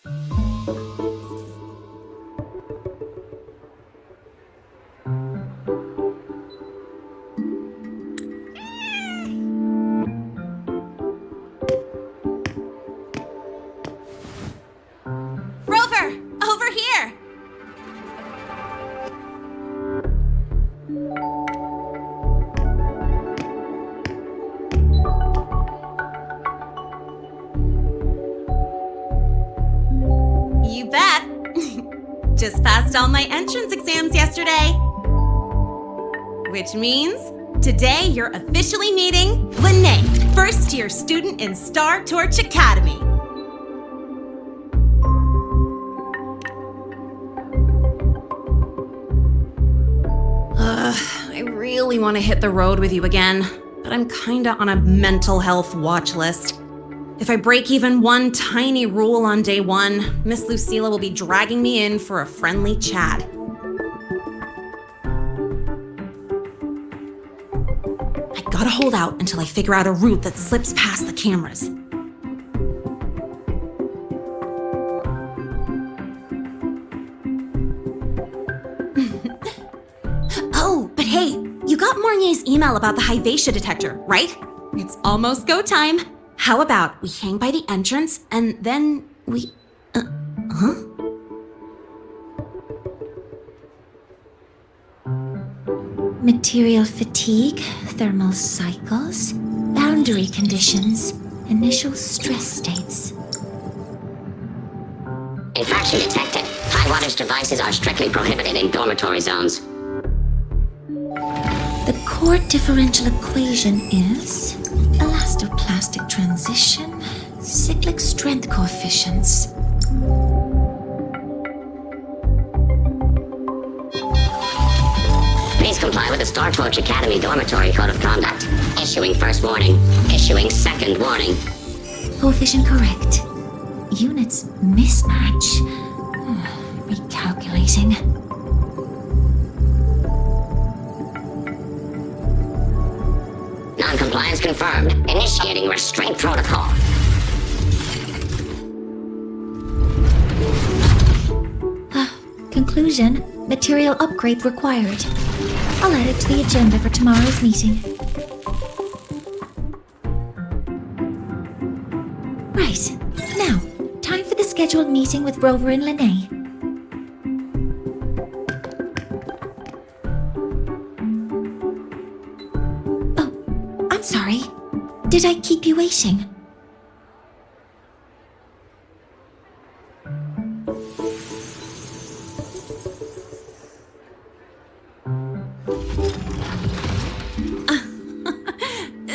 Rover, over here! You bet. Just passed all my entrance exams yesterday. Which means today you're officially meeting Lahai, first-year student in Star Torch Academy. I really want to hit the road with you again, but I'm kinda on a mental health watch list. If I break even one tiny rule on day one, Miss Lucilla will be dragging me in for a friendly chat. I gotta hold out until I figure out a route that slips past the cameras. Oh, but hey, you got Mornier's email about the Hivatia detector, right? It's almost go time. How about we hang by the entrance and then we... Material fatigue, thermal cycles, boundary conditions, initial stress states. Infraction detected. High wattage devices are strictly prohibited in dormitory zones. The core differential equation is elastoplastic transition, cyclic strength coefficients. Please comply with the Star Torch Academy Dormitory Code of Conduct. Issuing first warning. Issuing second warning. Coefficient correct. Units mismatch. Recalculating. Non-compliance confirmed. Initiating restraint protocol. Conclusion, material upgrade required. I'll add it to the agenda for tomorrow's meeting. Right, now, time for the scheduled meeting with Rover and Lahai. Oh, I'm sorry. Did I keep you waiting?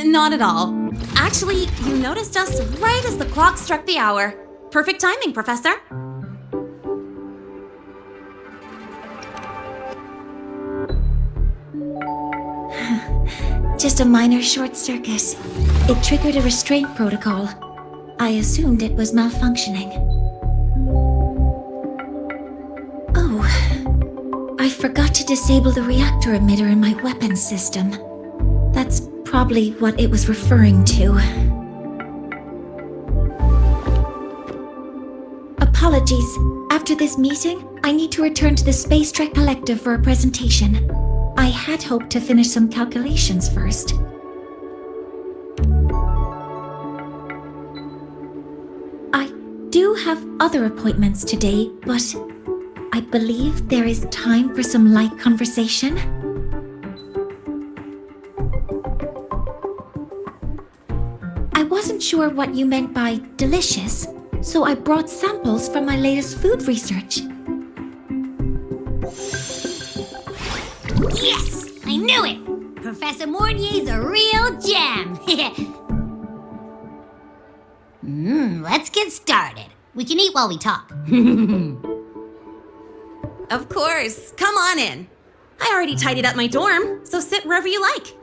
Not at all. Actually, you noticed us right as the clock struck the hour. Perfect timing, Professor. Just a minor short circuit. It triggered a restraint protocol. I assumed it was malfunctioning. Oh, I forgot to disable the reactor emitter in my weapons system. That's probably what it was referring to. Apologies. After this meeting, I need to return to the Space Trek Collective for a presentation. I had hoped to finish some calculations first. I do have other appointments today, but I believe there is time for some light conversation. I wasn't sure what you meant by delicious, so I brought samples from my latest food research. Yes! I knew it! Professor Mornier's a real gem! Let's get started. We can eat while we talk. Of course. Come on in. I already tidied up my dorm, so sit wherever you like.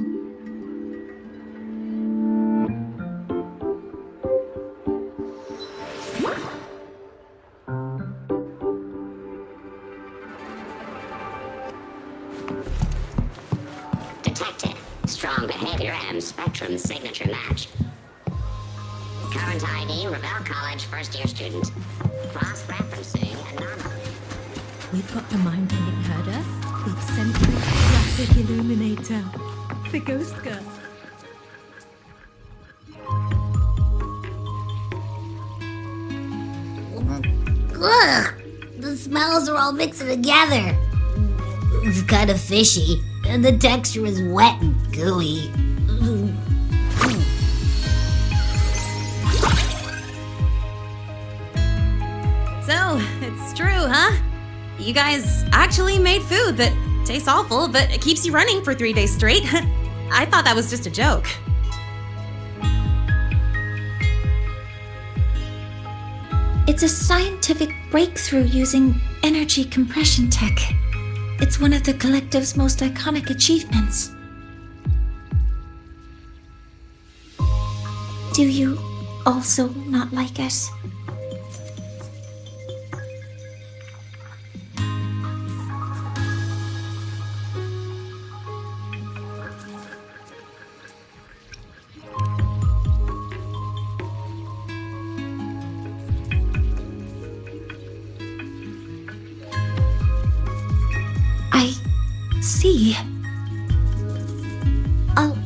Detected. Strong behavior and spectrum signature match. Current ID, Ravel College, first-year student. Cross-referencing anomaly. We've got the mind-bending herder, the eccentric graphic illuminator, the ghost girl. Ugh! The smells are all mixing together. It's kind of fishy, and the texture is wet and gooey. So, it's true, huh? You guys actually made food that tastes awful, but it keeps you running for 3 days straight. I thought that was just a joke. It's a scientific breakthrough using energy compression tech. It's one of the collective's most iconic achievements. Do you also not like it? I see. I'll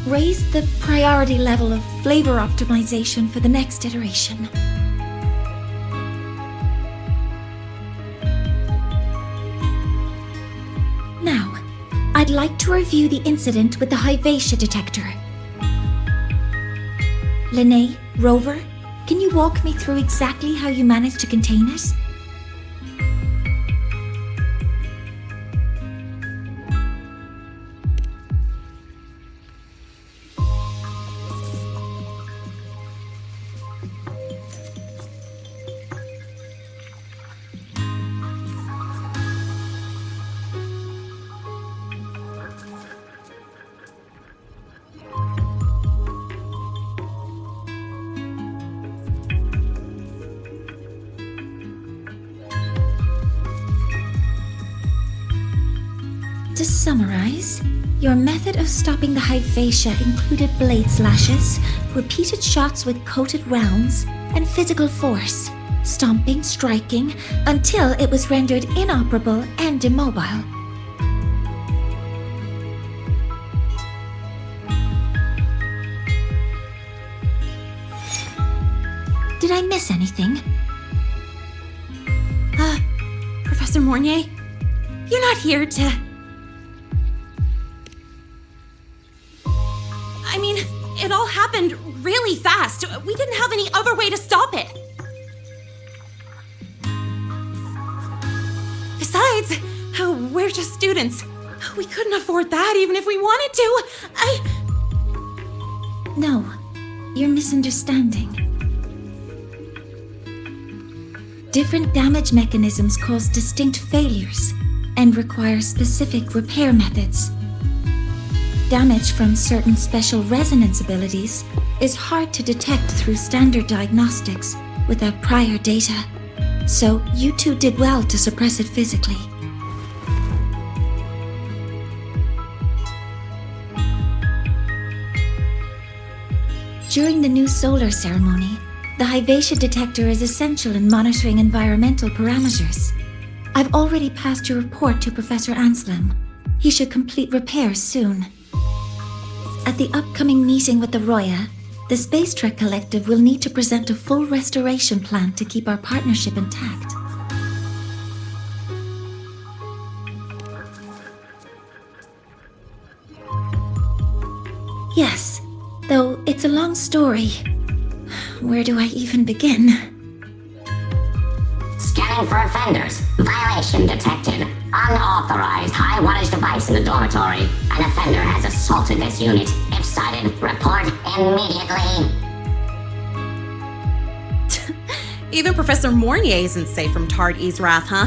raise the priority level of flavor optimization for the next iteration. Now, I'd like to review the incident with the Hyvatia detector. Lahai, Rover, can you walk me through exactly how you managed to contain it? To summarize, your method of stopping the Hyvatia included blade slashes, repeated shots with coated rounds, and physical force, stomping, striking, until it was rendered inoperable and immobile. Did I miss anything? Professor Mornier, you're not here to... I mean, it all happened really fast. We didn't have any other way to stop it. Besides, we're just students. We couldn't afford that even if we wanted to. No, you're misunderstanding. Different damage mechanisms cause distinct failures and require specific repair methods. Damage from certain special resonance abilities is hard to detect through standard diagnostics without prior data, so you two did well to suppress it physically. During the new solar ceremony, the Hyvatia detector is essential in monitoring environmental parameters. I've already passed your report to Professor Anselm. He should complete repairs soon. At the upcoming meeting with the Roya, the Space Trek Collective will need to present a full restoration plan to keep our partnership intact. Yes, though it's a long story. Where do I even begin? Scanning for offenders. Violation detected. Unauthorized high wattage device in the dormitory. An offender has assaulted this unit. If sighted, report immediately. Even Professor Mornier isn't safe from Tard-E's wrath, huh?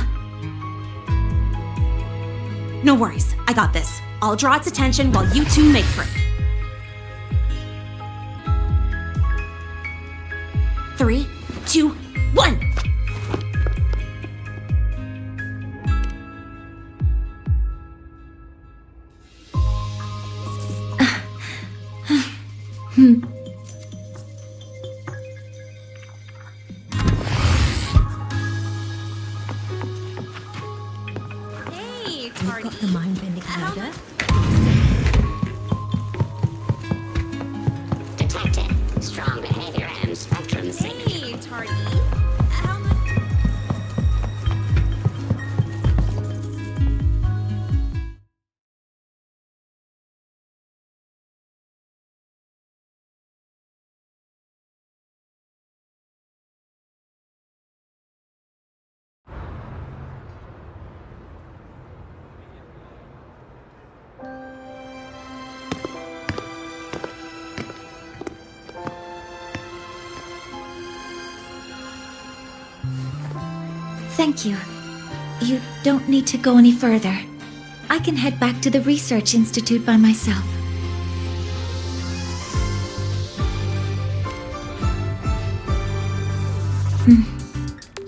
No worries, I got this. I'll draw its attention while you two make for it. 3, 2, 1! We've got the mind-bending murder. Detected. Strong behavior and spectrum signature. Hey, Tardy. How much? Thank you. You don't need to go any further. I can head back to the Research Institute by myself.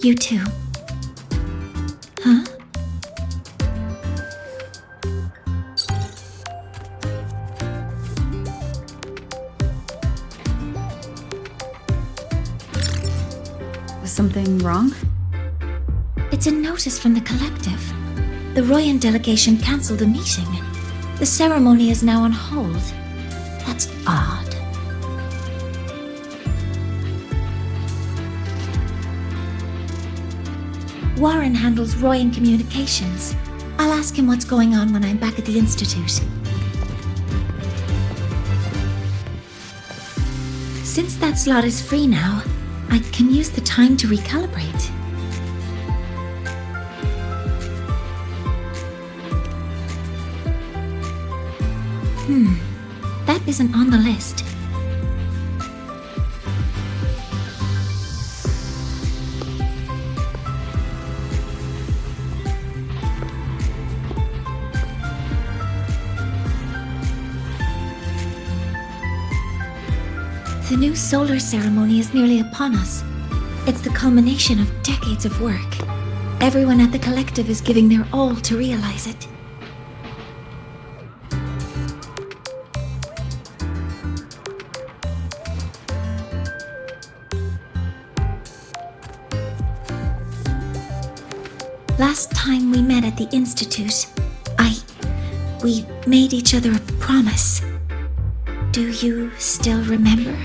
You too. Huh? Was something wrong? It's a notice from the collective. The Royan delegation cancelled the meeting. The ceremony is now on hold. That's odd. Warren handles Royan communications. I'll ask him what's going on when I'm back at the Institute. Since that slot is free now, I can use the time to recalibrate. That isn't on the list. The new solar ceremony is nearly upon us. It's the culmination of decades of work. Everyone at the collective is giving their all to realize it. Last time we met at the Institute, we made each other a promise. Do you still remember?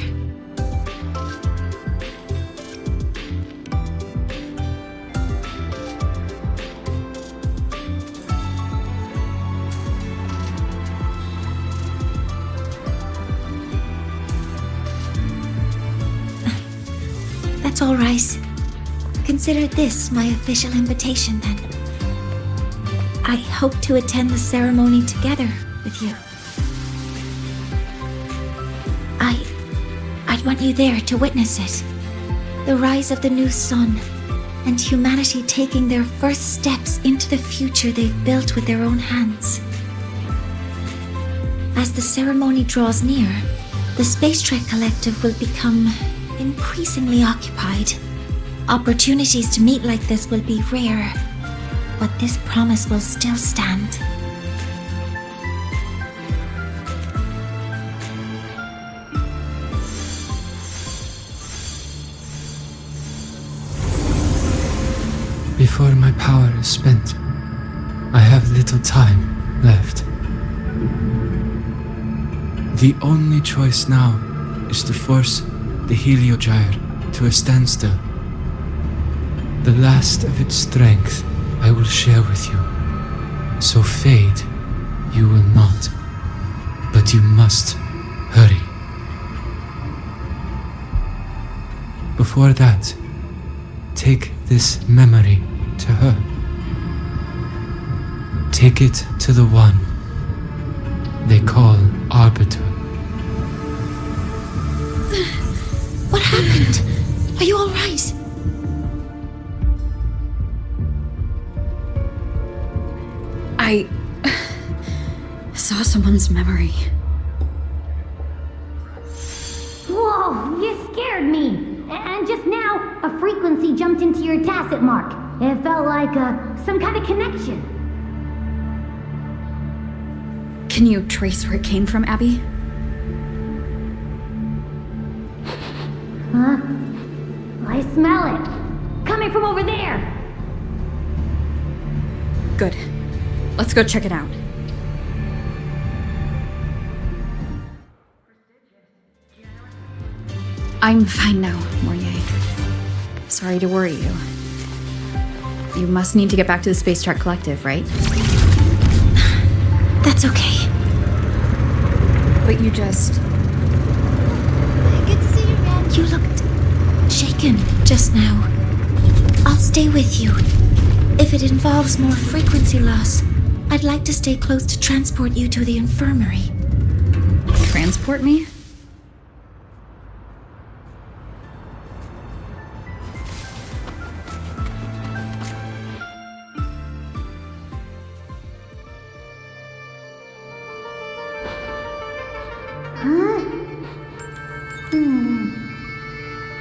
That's all right. Consider this my official invitation, then. I hope to attend the ceremony together with you. I'd want you there to witness it. The rise of the new sun, and humanity taking their first steps into the future they've built with their own hands. As the ceremony draws near, the Space Trek Collective will become increasingly occupied. Opportunities to meet like this will be rare, but this promise will still stand. Before my power is spent, I have little time left. The only choice now is to force the Heliogyre to a standstill. The last of its strength I will share with you. So fade you will not. But you must hurry. Before that, take this memory to her. Take it to the one they call Arbiter. What happened? Are you all right? I saw someone's memory. Whoa, you scared me. And just now, a frequency jumped into your tacit mark. It felt like some kind of connection. Can you trace where it came from, Abby? Huh? I smell it. Coming from over there. Good. Let's go check it out. I'm fine now, Mornier. Sorry to worry you. You must need to get back to the Space Trek Collective, right? That's okay. But you just... Good to see you again. You looked shaken just now. I'll stay with you. If it involves more frequency loss, I'd like to stay close to transport you to the infirmary. transport me?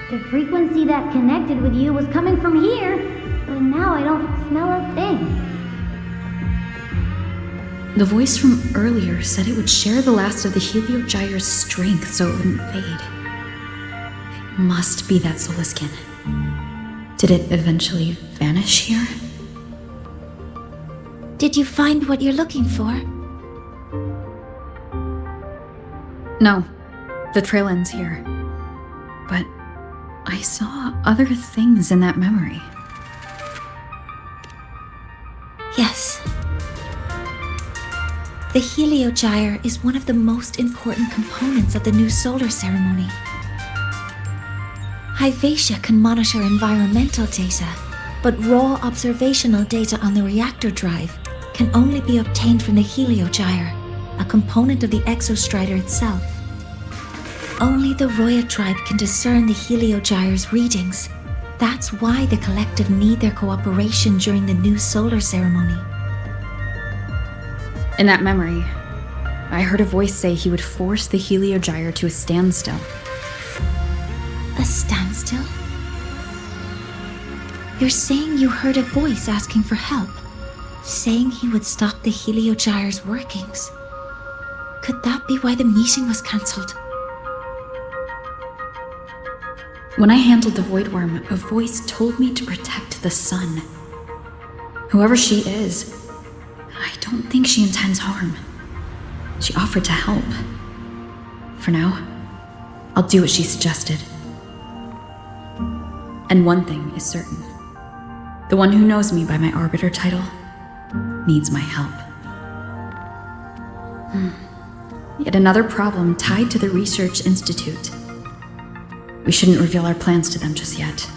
The frequency that connected with you was coming from here, but now I don't smell a thing. The voice from earlier said it would share the last of the Heliogyre's strength so it wouldn't fade. It must be that solar skin. Did it eventually vanish here? Did you find what you're looking for? No, the trail ends here. But I saw other things in that memory. Yes. The Heliogyre is one of the most important components of the new solar ceremony. Hyvatia can monitor environmental data, but raw observational data on the reactor drive can only be obtained from the Heliogyre, a component of the exostrider itself. Only the Roya tribe can discern the Heliogyre's readings. That's why the collective need their cooperation during the new solar ceremony. In that memory, I heard a voice say he would force the Heliogyre to a standstill. A standstill? You're saying you heard a voice asking for help, saying he would stop the Heliogyre's workings. Could that be why the meeting was cancelled? When I handled the Void Worm, a voice told me to protect the sun. Whoever she is, I don't think she intends harm. She offered to help. For now, I'll do what she suggested. And one thing is certain. The one who knows me by my Arbiter title needs my help. Yet another problem tied to the Research Institute. We shouldn't reveal our plans to them just yet.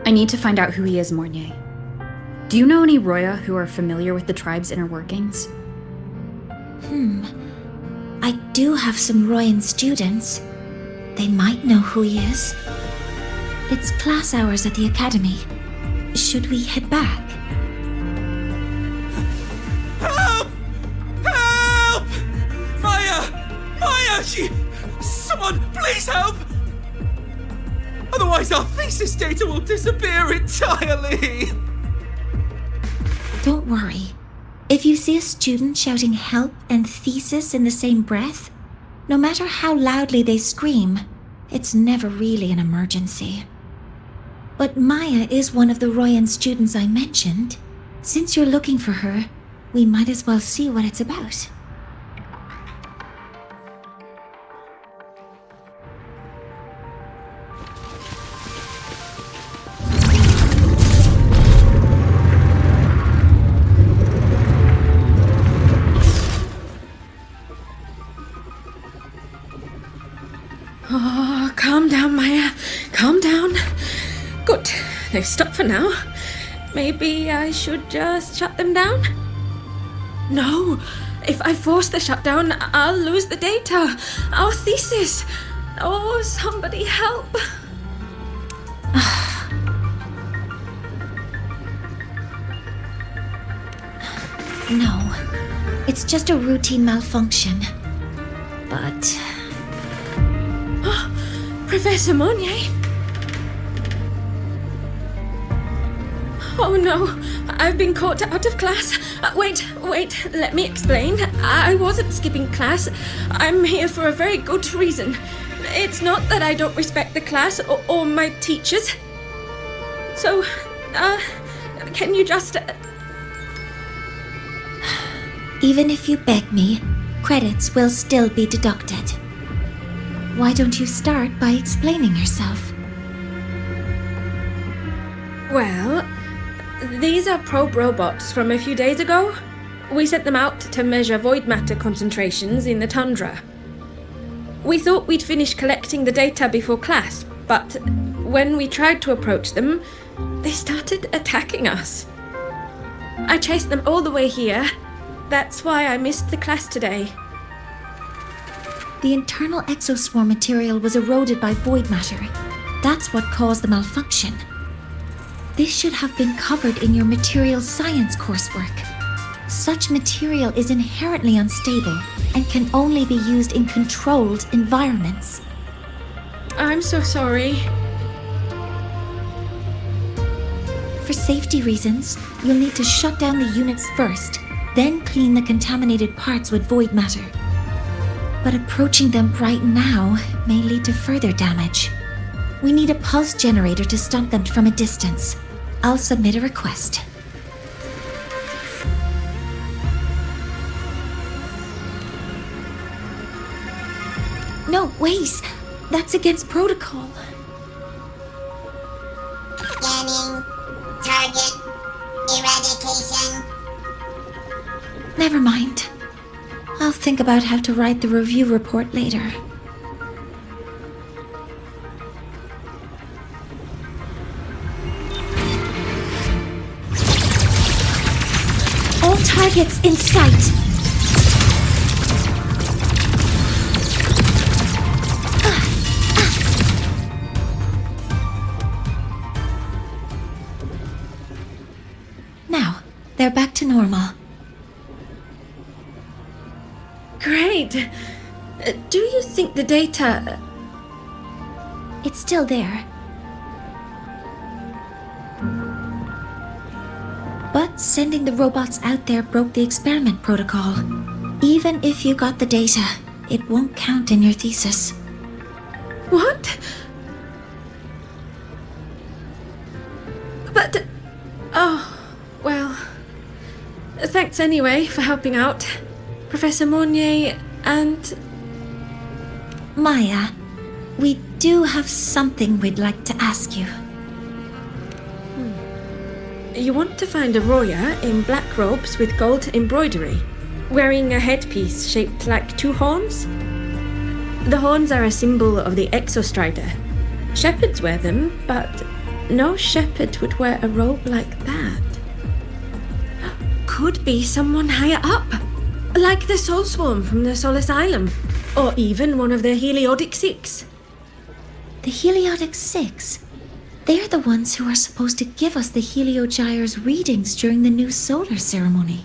I need to find out who he is, Mornier. Do you know any Roya who are familiar with the tribe's inner workings? I do have some Royan students. They might know who he is. It's class hours at the academy. Should we head back? Help! Help! Maya! Someone, please help! Otherwise our thesis data will disappear entirely! Don't worry. If you see a student shouting help and thesis in the same breath, no matter how loudly they scream, it's never really an emergency. But Maya is one of the Royan students I mentioned. Since you're looking for her, we might as well see what it's about. Oh, calm down, Maya. Calm down. Good. They've stopped for now. Maybe I should just shut them down? No. If I force the shutdown, I'll lose the data. Our thesis. Oh, somebody help. No, it's just a routine malfunction. But Professor Monnier? Oh no, I've been caught out of class. Wait, let me explain. I wasn't skipping class. I'm here for a very good reason. It's not that I don't respect the class or my teachers. So, can you just... Even if you beg me, credits will still be deducted. Why don't you start by explaining yourself? Well, these are probe robots from a few days ago. We sent them out to measure void matter concentrations in the tundra. We thought we'd finish collecting the data before class, but when we tried to approach them, they started attacking us. I chased them all the way here. That's why I missed the class today. The internal exoswarm material was eroded by void matter. That's what caused the malfunction. This should have been covered in your material science coursework. Such material is inherently unstable and can only be used in controlled environments. I'm so sorry. For safety reasons, you'll need to shut down the units first, then clean the contaminated parts with void matter. But approaching them right now may lead to further damage. We need a pulse generator to stop them from a distance. I'll submit a request. No, wait! That's against protocol. Scanning. Target. Eradication. Never mind. I'll think about how to write the review report later. All targets in sight! Now, they're back to normal. Great. Do you think the data... It's still there. But sending the robots out there broke the experiment protocol. Even if you got the data, it won't count in your thesis. What? But... Oh, well... Thanks anyway for helping out, Professor Monnier and... Maya, we do have something we'd like to ask you. You want to find a Roya in black robes with gold embroidery, wearing a headpiece shaped like two horns? The horns are a symbol of the Exostrider. Shepherds wear them, but no shepherd would wear a robe like that. Could be someone higher up, like the Soul Swarm from the Soul Asylum, or even one of the Heliodic Six. The Heliodic Six? They're the ones who are supposed to give us the Heliogyre's readings during the new solar ceremony.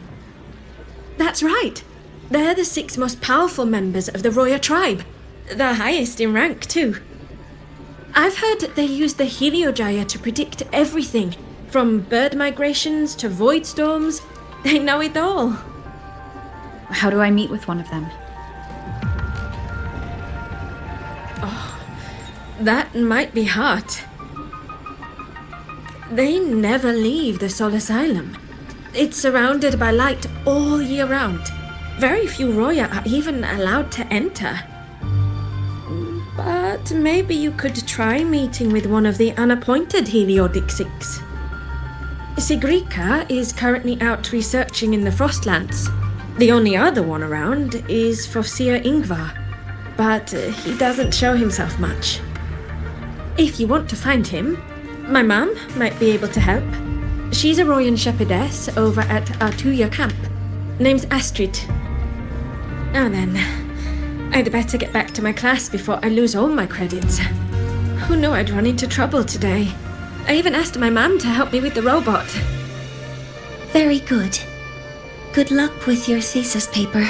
That's right. They're the 6 most powerful members of the Roya tribe. The highest in rank, too. I've heard they use the Heliogyre to predict everything, from bird migrations to void storms. They know it all. How do I meet with one of them? That might be hard. They never leave the Soul Asylum. It's surrounded by light all year round. Very few Roya are even allowed to enter. But maybe you could try meeting with one of the unappointed Heliodic Six. Sigrika is currently out researching in the Frostlands. The only other one around is Fosir Ingvar, but he doesn't show himself much. If you want to find him, my mum might be able to help. She's a Royan shepherdess over at Artuya camp. Name's Astrid. Now then, I'd better get back to my class before I lose all my credits. Who knew I'd run into trouble today? I even asked my mum to help me with the robot. Very good. Good luck with your thesis paper.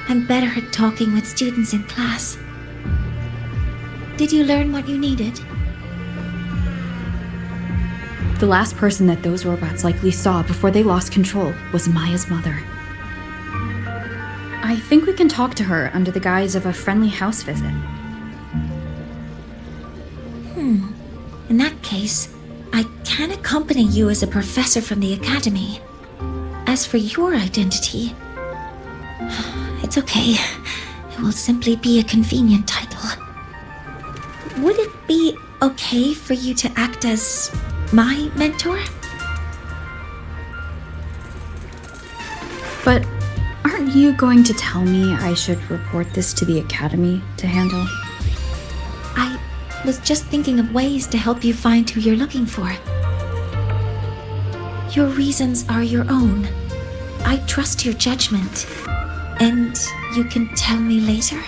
I'm better at talking with students in class. Did you learn what you needed? The last person that those robots likely saw before they lost control was Maya's mother. I think we can talk to her under the guise of a friendly house visit. In that case, I can accompany you as a professor from the academy. As for your identity, it's okay. It will simply be a convenient title. Would it be okay for you to act as my mentor? But aren't you going to tell me I should report this to the academy to handle? I was just thinking of ways to help you find who you're looking for. Your reasons are your own. I trust your judgment. And you can tell me later?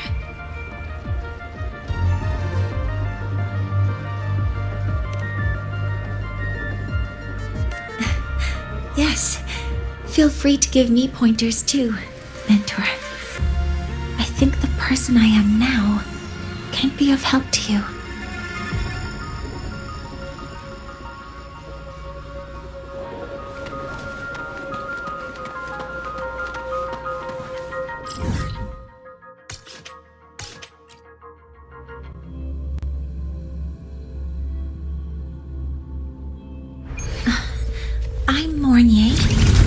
Yes. Feel free to give me pointers too, mentor. I think the person I am now can be of help to you. I'm Mornier,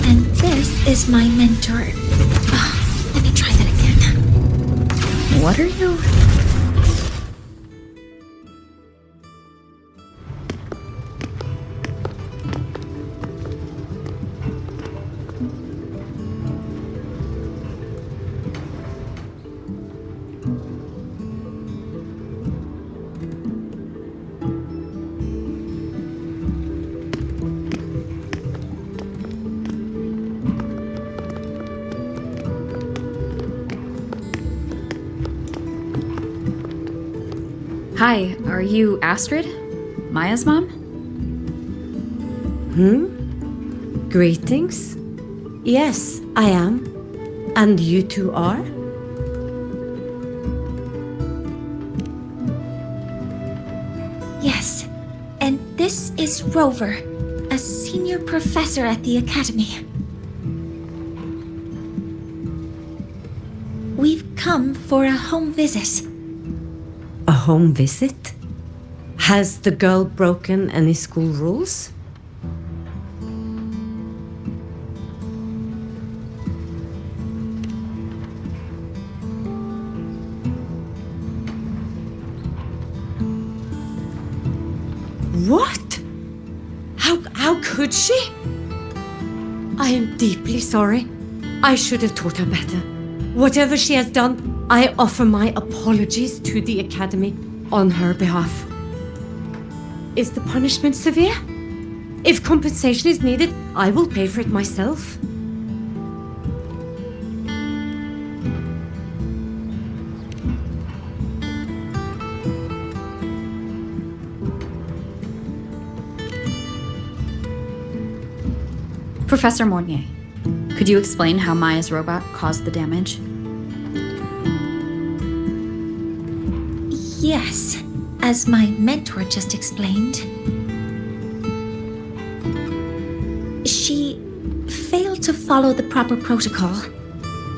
and this is my mentor. Let me try that again. What are you? Hi, are you Astrid? Maya's mom? Greetings. Yes, I am. And you two are? Yes, and this is Rover, a senior professor at the academy. We've come for a home visit. A home visit? Has the girl broken any school rules? What? How could she? I am deeply sorry. I should have taught her better. Whatever she has done, I offer my apologies to the Academy on her behalf. Is the punishment severe? If compensation is needed, I will pay for it myself. Professor Mornier, could you explain how Maya's robot caused the damage? Yes, as my mentor just explained. She failed to follow the proper protocol.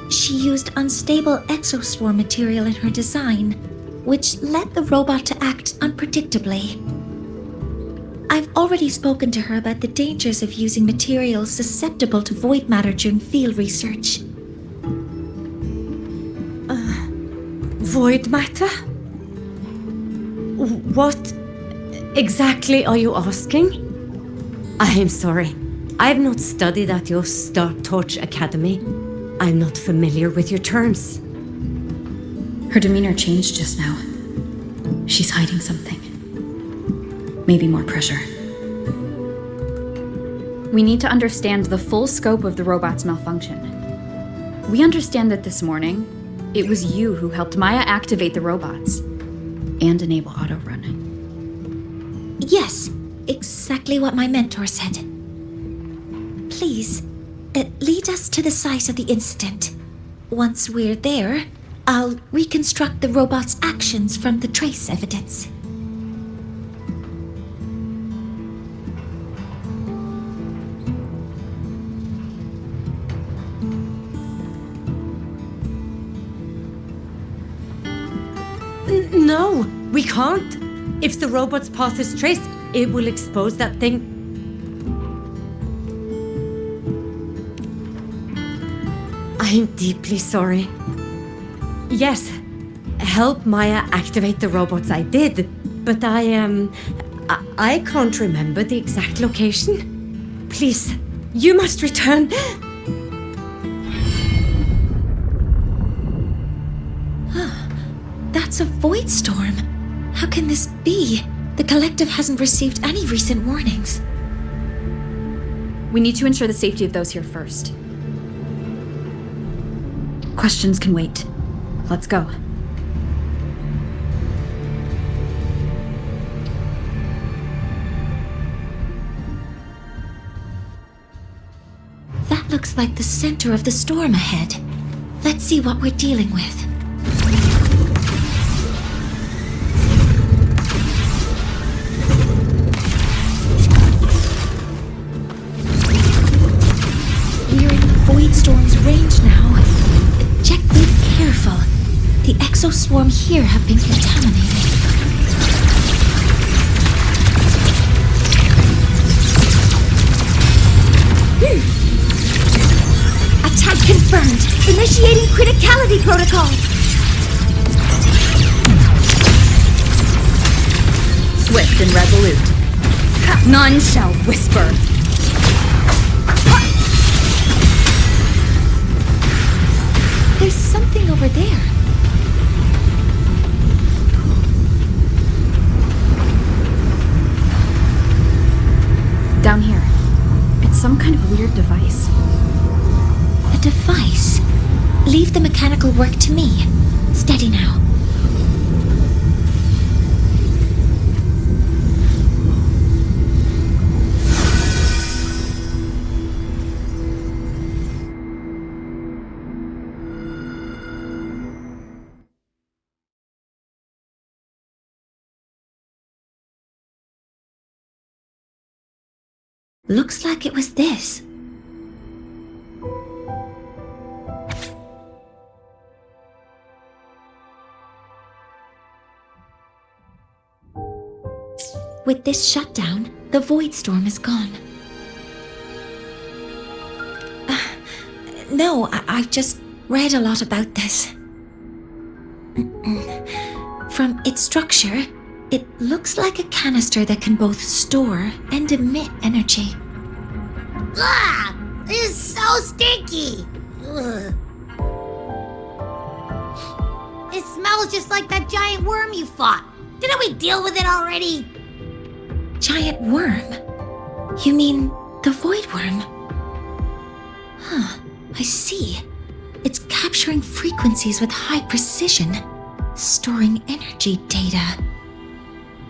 She used unstable exoswarm material in her design, which led the robot to act unpredictably. I've already spoken to her about the dangers of using materials susceptible to void matter during field research. Void matter? What exactly are you asking? I am sorry. I have not studied at your Star Torch Academy. I'm not familiar with your terms. Her demeanor changed just now. She's hiding something. Maybe more pressure. We need to understand the full scope of the robot's malfunction. We understand that this morning, it was you who helped Maya activate the robots and enable auto-run. Yes, exactly what my mentor said. Please, lead us to the site of the incident. Once we're there, I'll reconstruct the robot's actions from the trace evidence. No, we can't. If the robot's path is traced, it will expose that thing. I'm deeply sorry. Yes, help Maya activate the robots I did, but I can't remember the exact location. Please, you must return. That's a void storm. How can this be? The collective hasn't received any recent warnings. We need to ensure the safety of those here first. Questions can wait. Let's go. That looks like the center of the storm ahead. Let's see what we're dealing with. We're in Void Storm's range now. Check, be careful. The exoswarm here have been contaminated. Attack confirmed. Initiating criticality protocol. Swift and resolute. None shall whisper. There's something over there. Down here. It's some kind of weird device. A device? Leave the mechanical work to me. Steady now. Looks like it was this. With this shutdown, the void storm is gone. No, I've just read a lot about this. From its structure, it looks like a canister that can both store and emit energy. Ah! This is so stinky! Ugh. It smells just like that giant worm you fought. Didn't we deal with it already? Giant worm? You mean the void worm? Huh, I see. It's capturing frequencies with high precision, storing energy data.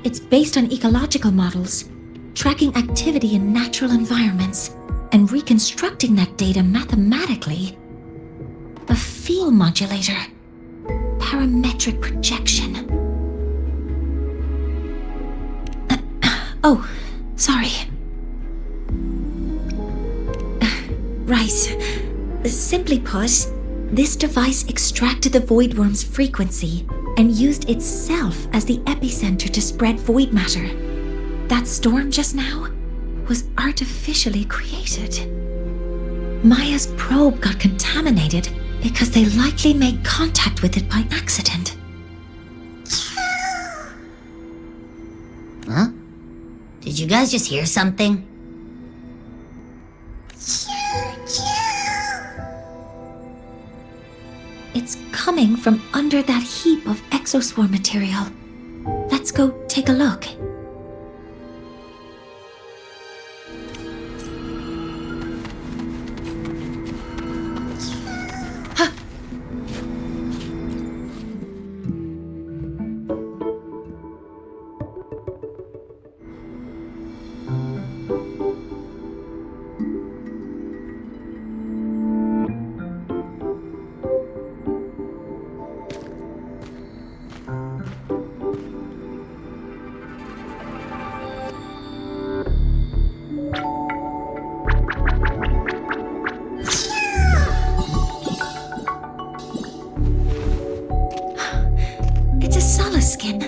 It's based on ecological models, tracking activity in natural environments, and reconstructing that data mathematically. A field modulator. Parametric projection. Oh, sorry. Right. Simply put, this device extracted the void worm's frequency and used itself as the epicenter to spread void matter. That storm just now was artificially created. Maya's probe got contaminated because they likely made contact with it by accident. Huh? Did you guys just hear something? It's coming from under that heap of exoswarm material. Let's go take a look. skin.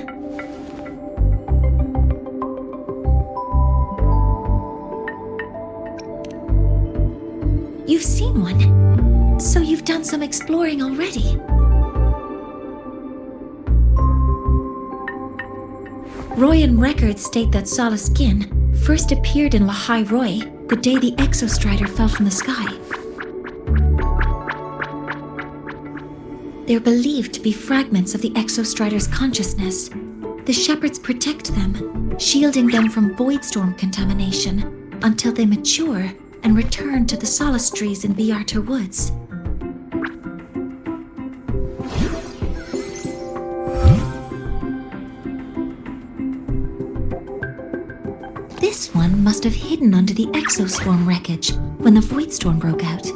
You've seen one, so you've done some exploring already. Royan records state that Sala skin first appeared in Lahai Roy the day the Exostrider fell from the sky. They're believed to be fragments of the Exostrider's consciousness. The shepherds protect them, shielding them from voidstorm contamination until they mature and return to the solace trees in Biarter Woods. This one must have hidden under the exoswarm wreckage when the voidstorm broke out.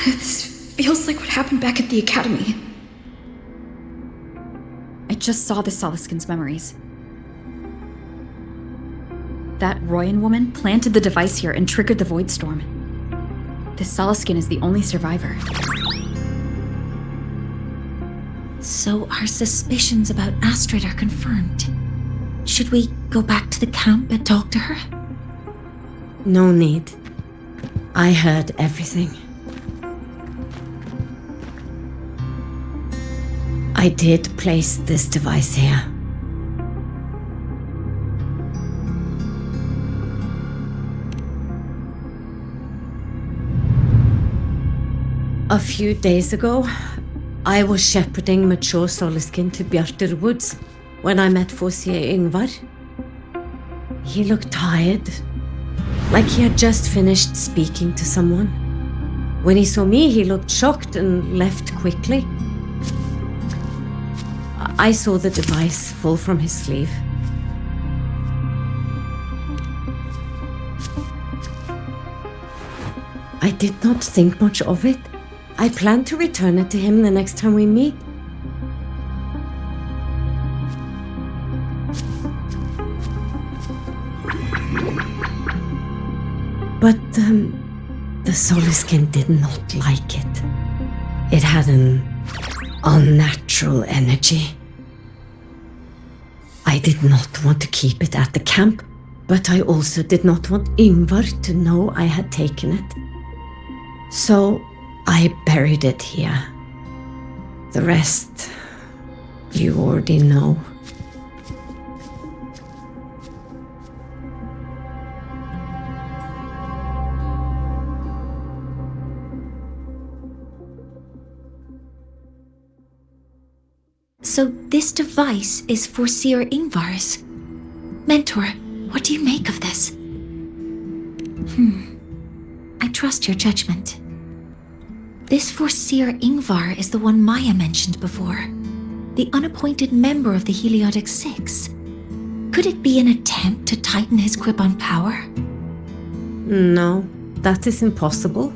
This feels like what happened back at the academy. I just saw the Solaskin's memories. That Royan woman planted the device here and triggered the Voidstorm. This Solaskin is the only survivor. So our suspicions about Astrid are confirmed. Should we go back to the camp and talk to her? No need. I heard everything. I did place this device here. A few days ago, I was shepherding mature Solaskin to Bjartur Woods when I met Fossier Ingvar. He looked tired, like he had just finished speaking to someone. When he saw me, he looked shocked and left quickly. I saw the device fall from his sleeve. I did not think much of it. I plan to return it to him the next time we meet. But the Solaskin did not like it. It had an unnatural energy. I did not want to keep it at the camp, but I also did not want Ingvar to know I had taken it. So I buried it here. The rest, you already know. So this device is Foreseer Ingvar's. Mentor, what do you make of this? I trust your judgment. This Foreseer Ingvar is the one Maya mentioned before. The unappointed member of the Heliotic Six. Could it be an attempt to tighten his grip on power? No, that is impossible.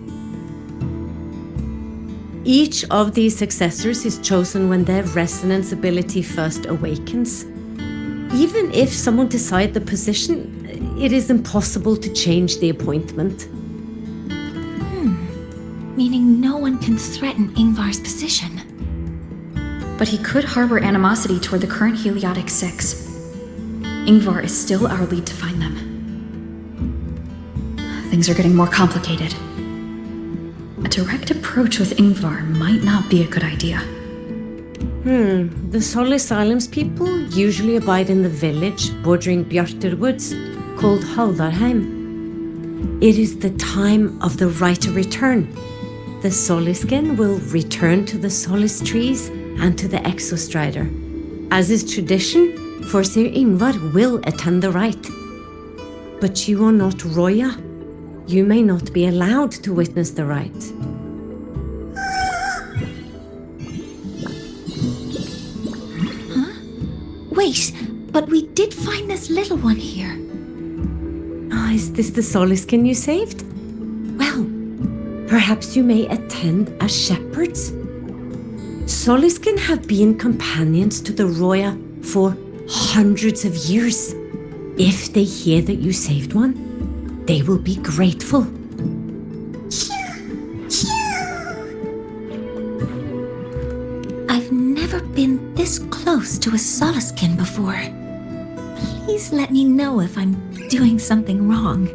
Each of these successors is chosen when their resonance ability first awakens. Even if someone decides the position, it is impossible to change the appointment. Meaning no one can threaten Ingvar's position. But he could harbor animosity toward the current Heliotic Six. Ingvar is still our lead to find them. Things are getting more complicated. A direct approach with Ingvar might not be a good idea. The Solis Islands people usually abide in the village bordering Bjartur Woods, called Haldarheim. It is the time of the right of return. The Soliskin will return to the Solis trees and to the Exostrider. As is tradition, Foreseer Ingvar will attend the rite. But you are not Roya. You may not be allowed to witness the rite. Wait, but we did find this little one here. Is this the Soliskin you saved? Well, perhaps you may attend as shepherds. Soliskin have been companions to the Roya for hundreds of years. If they hear that you saved one, they will be grateful. I've never been this close to a Soliskin before. Please let me know if I'm doing something wrong.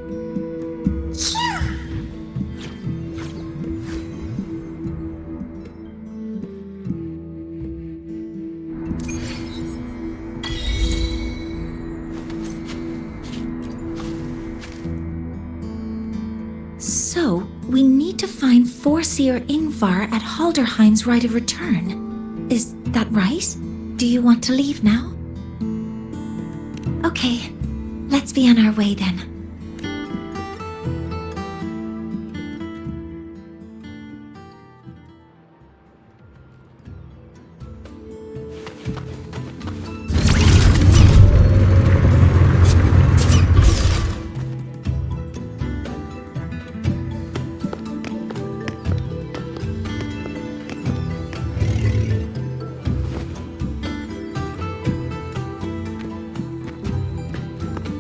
So, we need to find Forseer Ingvar at Halderheim's Rite of Return. Is that right? Do you want to leave now? Okay, let's be on our way then.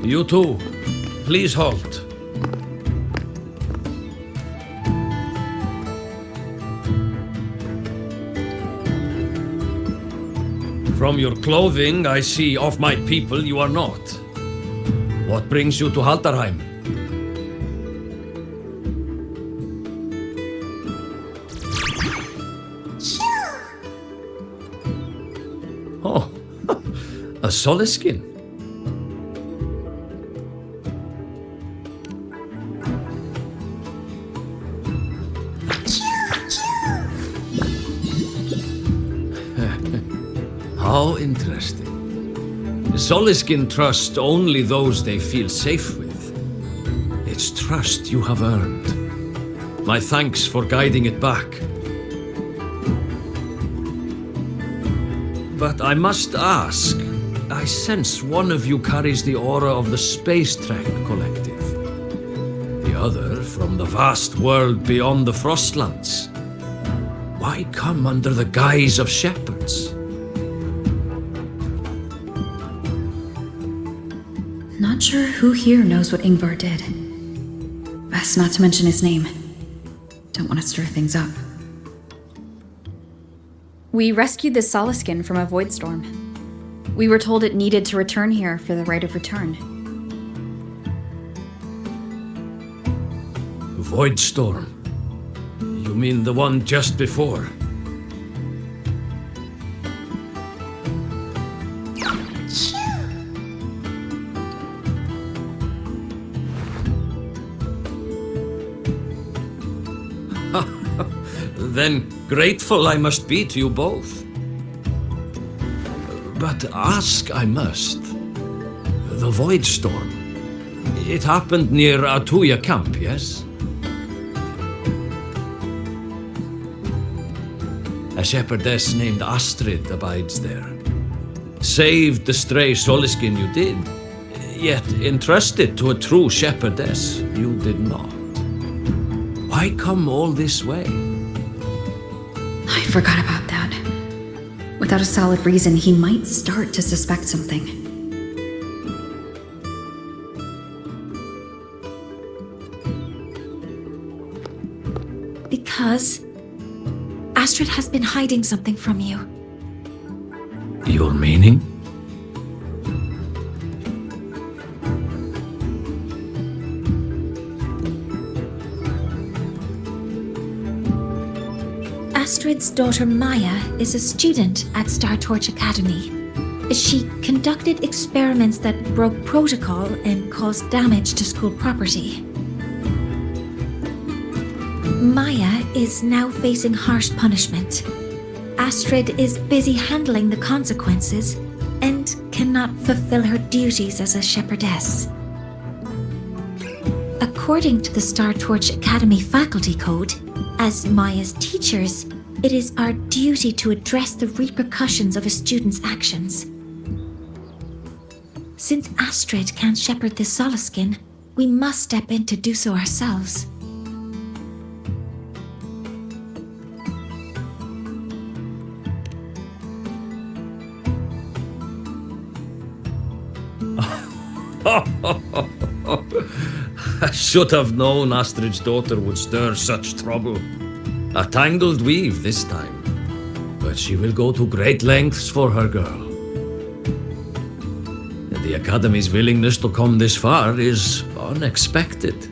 You two, please halt. From your clothing, I see of my people you are not. What brings you to Haldarheim? Oh, a Soliskin. How interesting. Soliskin trust only those they feel safe with. It's trust you have earned. My thanks for guiding it back. But I must ask, I sense one of you carries the aura of the Space Trek Collective. The other from the vast world beyond the Frostlands. Why come under the guise of shepherds? Not sure who here knows what Ingvar did. Best not to mention his name. Don't want to stir things up. We rescued the Soliskin from a void storm. We were told it needed to return here for the Rite of Return. Void storm? You mean the one just before? Then grateful I must be to you both. But ask I must. The Void Storm. It happened near Atuya camp, yes? A shepherdess named Astrid abides there. Saved the stray Soliskin you did, yet entrusted to a true shepherdess you did not. Why come all this way? I forgot about that. Without a solid reason, he might start to suspect something. Because Astrid has been hiding something from you. Your meaning? Astrid's daughter Maya is a student at Star Torch Academy. She conducted experiments that broke protocol and caused damage to school property. Maya is now facing harsh punishment. Astrid is busy handling the consequences and cannot fulfill her duties as a shepherdess. According to the Star Torch Academy Faculty Code, as Maya's teachers, it is our duty to address the repercussions of a student's actions. Since Astrid can't shepherd the Solaskin, we must step in to do so ourselves. I should have known Astrid's daughter would stir such trouble. A tangled weave this time. But she will go to great lengths for her girl. And the Academy's willingness to come this far is unexpected.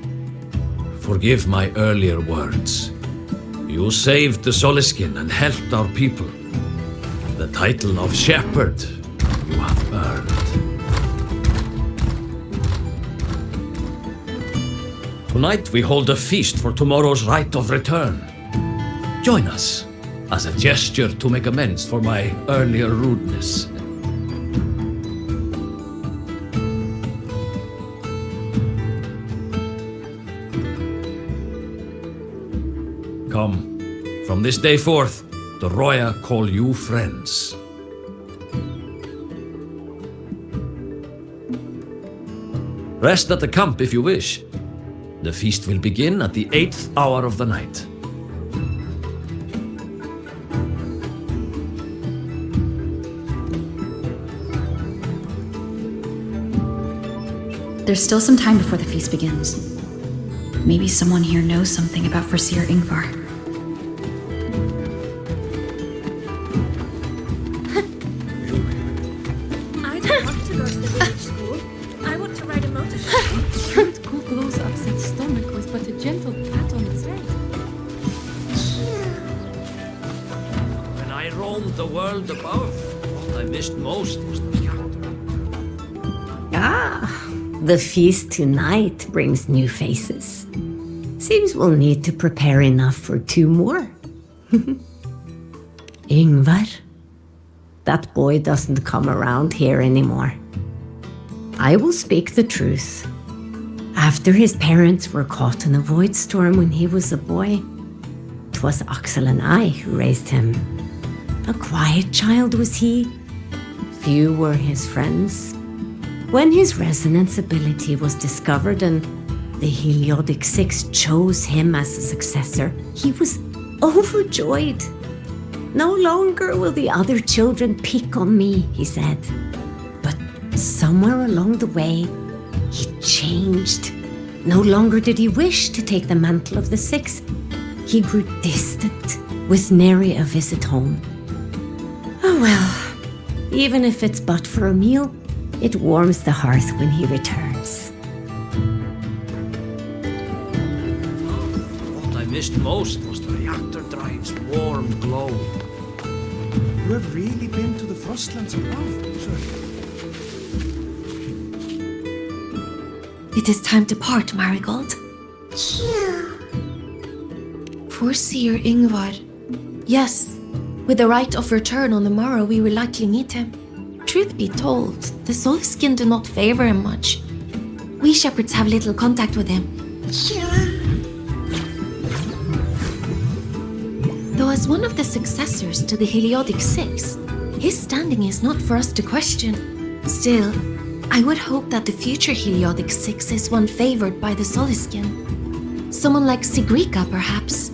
Forgive my earlier words. You saved the Solaskin and helped our people. The title of shepherd you have earned. Tonight we hold a feast for tomorrow's rite of return. Join us, as a gesture to make amends for my earlier rudeness. Come, from this day forth, the Roya call you friends. Rest at the camp if you wish. The feast will begin at the 8th hour of the night. There's still some time before the feast begins. Maybe someone here knows something about Foreseer Ingvar. I don't want to go to the village school. I want to ride a motorcycle. Cute Googlo's upset stomach was but a gentle pat on its head. When I roamed the world above, what I missed most was the laughter. The feast tonight brings new faces. Seems we'll need to prepare enough for 2 more. Ingvar, that boy doesn't come around here anymore. I will speak the truth. After his parents were caught in a void storm when he was a boy, 'twas Axel and I who raised him. A quiet child was he. Few were his friends. When his resonance ability was discovered and the Heliodic Six chose him as a successor, he was overjoyed. No longer will the other children pick on me, he said. But somewhere along the way, he changed. No longer did he wish to take the mantle of the Six. He grew distant, with nary a visit home. Oh well, even if it's but for a meal, it warms the hearth when he returns. What I missed most was the reactor drive's warm glow. You have really been to the Frostlands above, sir. It is time to part, Marigold. Foreseer Ingvar. Yes, with the rite of return on the morrow, we will likely meet him. Truth be told, the Solaskin do not favor him much. We shepherds have little contact with him. Though as one of the successors to the Heliodic Six, his standing is not for us to question. Still, I would hope that the future Heliodic Six is one favored by the Solaskin. Someone like Sigrika, perhaps.